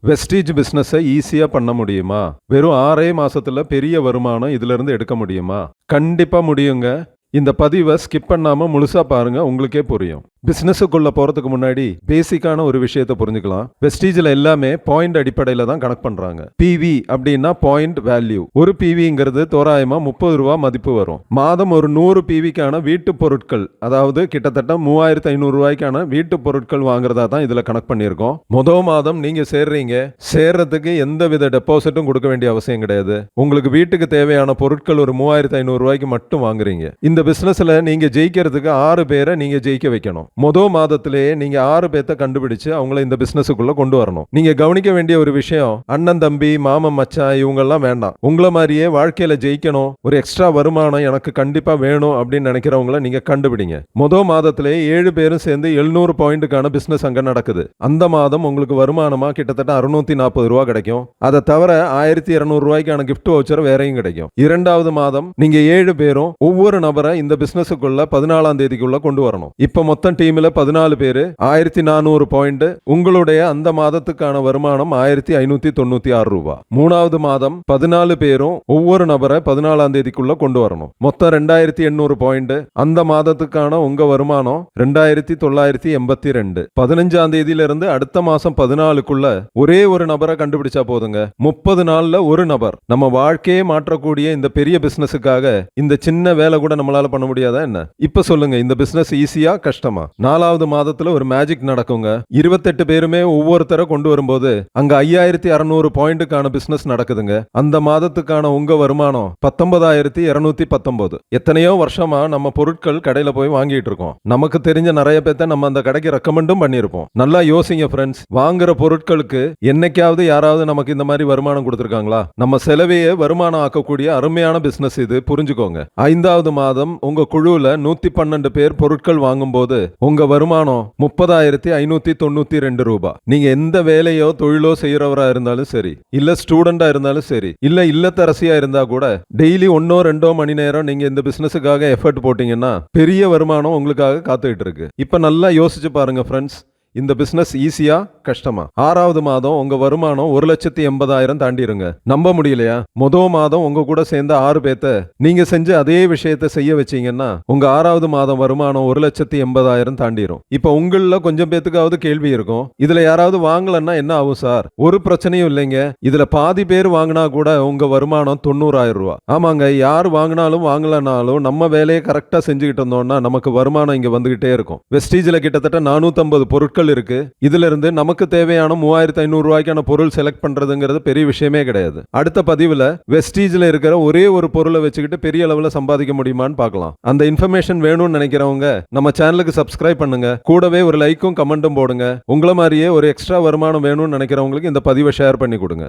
Vestige பிசினஸை ஈஸியா பண்ண முடியுமா? வெறும் 6 மாசத்துல பெரிய வருமானம் இதுல இருந்து எடுக்க முடியுமா? கண்டிப்பா முடியுங்க. இந்த பதிவை ஸ்கிப் பண்ணாம முழுசா பாருங்க, உங்களுக்கே புரியும். பிசினஸுக்குள்ள போறதுக்கு முன்னாடி பேசிக்கான ஒரு விஷயத்தை புரிஞ்சுக்கலாம். வெஸ்டீஜ்ல எல்லாமே பாயிண்ட் அடிப்படையில தான் கணக்கு பண்றாங்க. பிவி அப்படின்னா பாயிண்ட் வேல்யூ. ஒரு பிவிங்கிறது தோராயமா 30 ரூபாய் மதிப்பு வரும். மாதம் ஒரு 100 பிவிக்கான வீட்டு பொருட்கள், அதாவது கிட்டத்தட்ட 3500 ரூபாய்க்கான வீட்டு பொருட்கள் வாங்குறதா தான் இதுல கணக்கு பண்ணியிருக்கோம். மாதம் நீங்க சேர்றதுக்கு எந்த வித டெபாசிட்டும் கொடுக்க வேண்டிய அவசியம் கிடையாது. உங்களுக்கு வீட்டுக்கு தேவையான பொருட்கள் ஒரு 3500 ரூபாய்க்கு மட்டும் வாங்குறீங்க. இந்த பிசினஸ்ல நீங்க ஜெயிக்கிறதுக்கு 6 பேரை நீங்க ஜெயிக்க வைக்கணும். மாதத்திலேயே நீங்க 6 பேர்த்த கண்டுபிடிச்சு அவங்கள இந்த பிசினஸுக்குள்ள கொண்டு வரணும். நீங்க கவனிக்க வேண்டிய ஒரு விஷயம், அண்ணன் தம்பி மாமன் மச்சான் இவங்க எல்லாம் வேண்டாம். உங்களை மாதிரியே வாழ்க்கையில ஜெயிக்கணும், ஒரு எக்ஸ்ட்ரா வருமானம் எனக்கு கண்டிப்பா வேணும் அப்படின்னு நினைக்கிறவங்கள நீங்க கண்டுபிடிங்க. மாதத்திலேயே 7 பேரும் சேர்ந்து 700 பாயிண்ட்டுக்கான பிசினஸ் அங்க நடக்குது. அந்த மாதம் உங்களுக்கு வருமானமா கிட்டத்தட்ட 640 ரூபாய் கிடைக்கும். அதை தவிர 1200 ரூபாய்க்கான கிஃப்ட் வவுச்சர் வேறையும் கிடைக்கும். 2வது மாதம் நீங்க 7 பேரும் ஒவ்வொரு நபரை இந்த பிசினஸுக்குள்ள 14ஆம் தேதிக்குள்ள கொண்டு வரணும். இப்ப மொத்தம் டீம்ல 14 பேரு, 1400 பாயிண்ட். உங்களுடைய அந்த மாதத்துக்கான வருமானம் 1596 ரூபாய். 3வது மாதம் 14 பேரும் ஒவ்வொரு நபரை 14ஆம் தேதிக்குள்ள கொண்டு வரணும். மொத்தம் 2800 பாயிண்ட். அந்த மாதத்துக்கான உங்க வருமானம் 2982. 15ஆம் தேதியில இருந்து அடுத்த மாசம் 14க்குள்ள ஒரே ஒரு நபரை கண்டுபிடிச்சா போதுங்க. 30 நாள்ல ஒரு நபர். நம்ம வாழ்க்கையே மாற்றக்கூடிய இந்த பெரிய பிசினஸுக்காக இந்த சின்ன வேலை கூட நம்மளால பண்ண முடியாதா என்ன? இப்ப சொல்லுங்க, இந்த பிசினஸ் ஈஸியா கஷ்டமா? 4வது மாதத்துல ஒரு மேஜிக் நடக்குங்க. 28 பேருமே ஒவ்வொருத்தரை கொண்டு வரும்போது அங்க 5600 பாயிண்ட்டுக்கான பிசினஸ் நடக்குதுங்க. அந்த மாதத்துக்கான உங்க வருமானம் 19219. எத்தனையோ வருஷமா நம்ம பொருட்கள் கடையில போய் வாங்கிட்டு இருக்கோம். நமக்கு தெரிஞ்ச நிறைய பேர்த்த நம்ம அந்த கடைக்கு ரெக்கமெண்டும் பண்ணிருப்போம். நல்லா யோசிங்க ஃப்ரெண்ட்ஸ், வாங்குற பொருட்களுக்கு என்னைக்காவது யாராவது நமக்கு இந்த மாதிரி வருமானம் கொடுத்திருக்காங்களா? நம்ம செலவையே வருமானம் ஆக்கக்கூடிய அருமையான பிசினஸ் இது, புரிஞ்சுக்கோங்க. 5வது மாதம் உங்க குழுல 112 பேர் பொருட்கள் வாங்கும்போது உங்க வருமானம் 30,592 ரூபாய். நீங்க எந்த வேலையோ தொழிலோ செய்யறவரா இருந்தாலும் சரி, இல்ல ஸ்டூடெண்டா இருந்தாலும் சரி, இல்ல இல்லத்தரசியா இருந்தா கூட டெய்லி 1-2 மணி நேரம் நீங்க இந்த பிசினஸுக்காக எஃபர்ட் போட்டீங்கன்னா பெரிய வருமானம் உங்களுக்காக காத்துக்கிட்டு இருக்கு. இப்ப நல்லா யோசிச்சு பாருங்க ஃப்ரெண்ட்ஸ், இந்த பிசினஸ் ஈஸியா கஷ்டமா? 6வது மாதம் உங்க வருமானம் 1,80,000 தாண்டிருங்க. நம்ப முடியலையா? மாதம் உங்க கூட சேர்ந்த 6 பேர்த்த நீங்க செஞ்ச அதே விஷயத்தை செய்ய வச்சீங்கன்னா உங்க 6வது மாதம் வருமானம் 1,80,000 தாண்டிரும். இப்ப உங்கள கொஞ்சம் பேத்துக்காவது கேள்வி இருக்கும், இதுல யாராவது வாங்கலன்னா என்ன ஆகும் சார்? ஒரு பிரச்சனையும் இல்லைங்க. இதுல பாதி பேர் வாங்கினா கூட உங்க வருமானம் 90,000 ரூபாய். ஆமாங்க, யார் வாங்கினாலும் வாங்கலனாலும் நம்ம வேலையை கரெக்டா செஞ்சுக்கிட்டு இருந்தோம்னா நமக்கு வருமானம் இங்க வந்துகிட்டே இருக்கும். வெஸ்டீஜ்ல கிட்டத்தட்ட 450 பொருட்கள் இருக்கு. இதுல இருந்து நமக்கு தேவையான 3500 ரூபாய்க்கான பொருள் செலக்ட் பண்றதுங்கிறது பெரிய விஷயமே கிடையாது. அடுத்த பதிவுல வெஸ்டீஜ்ல இருக்கிற ஒரே ஒரு பொருளை வச்சுக்கிட்டு பெரிய அளவுல சம்பாதிக்க முடியுமான்னு பார்க்கலாம். அந்த இன்ஃபர்மேஷன் வேணும்னு நினைக்கிறவங்க நம்ம சேனலுக்கு சப்ஸ்கிரைப் பண்ணுங்க. கூடவே ஒரு லைக்கும் கமெண்ட்டும் போடுங்க. உங்கள மாதிரியே ஒரு எக்ஸ்ட்ரா வருமானம் வேணும்னு நினைக்கிறவங்களுக்கு இந்த பதிவை ஷேர் பண்ணி கொடுங்க.